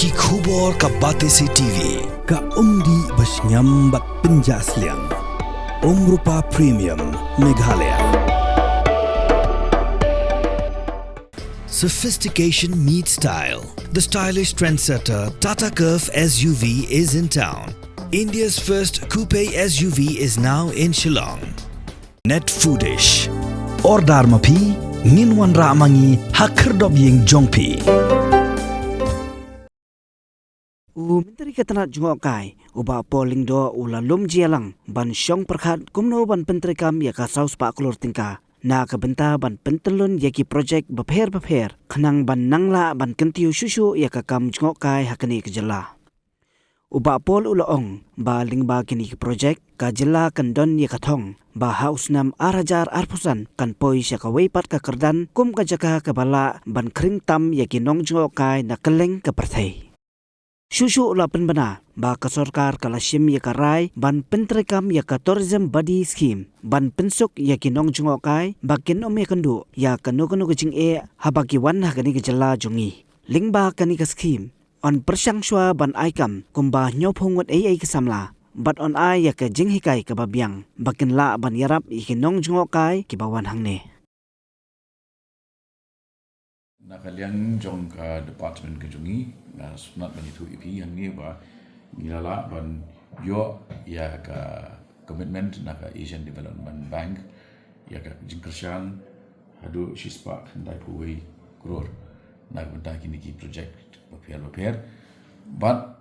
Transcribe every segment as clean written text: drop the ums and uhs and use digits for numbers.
ki khubor ka Batesi TV. Ka umdi basnyam bak penjaslian. Rupa Premium Meghalaya. Sophistication meets style. The stylish trendsetter Tata Curve SUV is in town. India's first coupe SUV is now in Shillong. Net Foodish. Ordar mapi, minwan ramangi hakerdob ying jongpi. Menteri Ketenaga Jungokai, uba polling do ulalum jialang, ban syong perkhat kumno ban penteri kam ya ka saus pak klur tingka. Na kabenta ban pentelun yaki projek beper, kenang ban nangla ban kentiu susu ya ka kam Jungokai hakani kejela. Uba pol ulaong, ba lingba kini ke projek, ka jela kendon ya katong, ba haus nam arajar arpusan, kan poi ya ka weipat ka kerdan, kum ka jaka ka bala ban kering tam yaki nong Jungokai na keleng ke perthai. Susu ulapan bana, ba ka sorkar kalasim ya karai, ban penterekam ya ka tourism body scheme, ban pensuk ya kinong Jungokai, ba kinom ya kendu, ya kanu kejing habaki wan hakani kejela jungi. Lingba kani ka scheme, on persyang shwa ban aikam, kumba nyophungut ai kesamla, bat on ai ya ka jing hikai ka babiang, bakin la ban yarap ya kinong Jungokai kibawan hangne. Nakalian jong ka department kejungi na sunat banitu ipi yang ni ba ngilala ban yo ya ka commitment na ka Asian Development Bank ya ka jingkershan hadu shispa handai puai kror na benda kini ki project papier but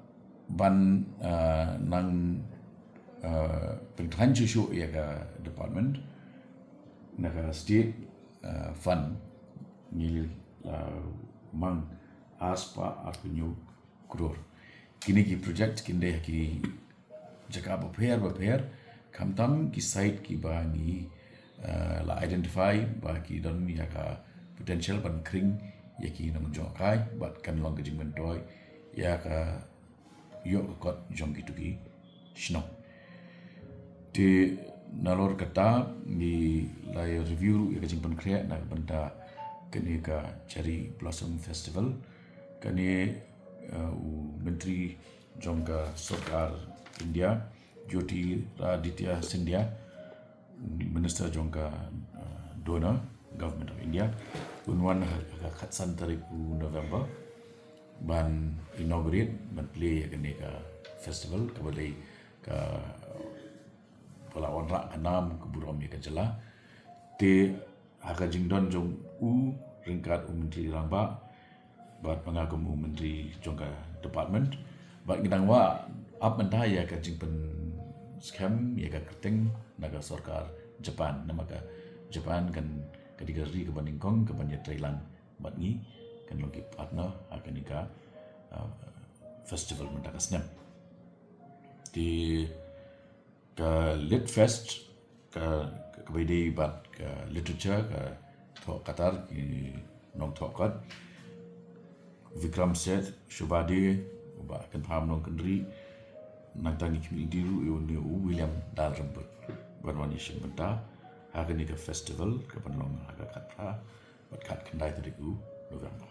ban nang pengtran susu ya ka department na ka state fund ngil mang aspa arpunyo kror kini ki project kinde ki jaka baper kamtam ki site ki ba ni la identify ba ki don ya ka potential ban kring ya ki nang Jungokai bat kan long jing mentoy ya ka yo kot jong ki tuki shno ti nalor kata ni la review ya ka jing pan create na benda kini ka Cherry Blossom Festival kini Menteri Jongka Sarkar India Jyoti Raditya Scindia Minister Jongka Donor Government of India unwan khatsan tarik November ban inaugurate ban play kini ka festival kabali ka pelawan rak kanam keburom ya kejela te haka jingdon jong ringkat menteri ramba bat pengagum menteri jongka department bat ngidang wa up mentah ya ka jingpen scam ya ka kerting naga sarkar Japan nama ka Japan kan ketiga ri ke bandingkong ke banyak Thailand bat ni kan logi partner akan nika festival mentah ka snap di ka lit fest ka kebedi bat ka literature ka thok Qatar ki nong thokat Vikram Seth Shubadi ba kan pham nong kendri nang tangi community ru ni William Dalrambut barwani shimbenta hagan ni ka festival ka panlong haga katra bat kat kendai tariku November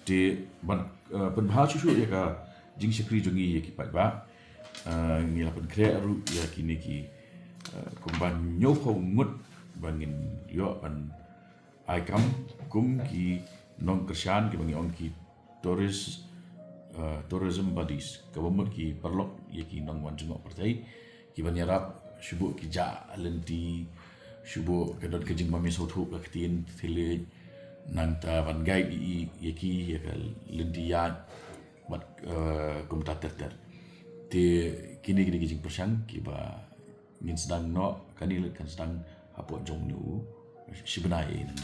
di ban penbahas susu ya ka jing sikri jongi ya ki pat ba ngila pen krea ru ya kini ki kumban nyopo ngut bangin yo ban aikam kum ki non kershan ki bangi on ki tourism bodies kabamut ki perlok ye ki non wan jungok pertai ki ban yarap shubu ki ja lenti shubu kedot kejing mami sotu ka ketin tele nang ta ban guide ye ki ye ka lenti ya bat kum tater te kini kejing persang ki ba ngin sedang no kanil kan sedang apa jong nu sebenarnya ini.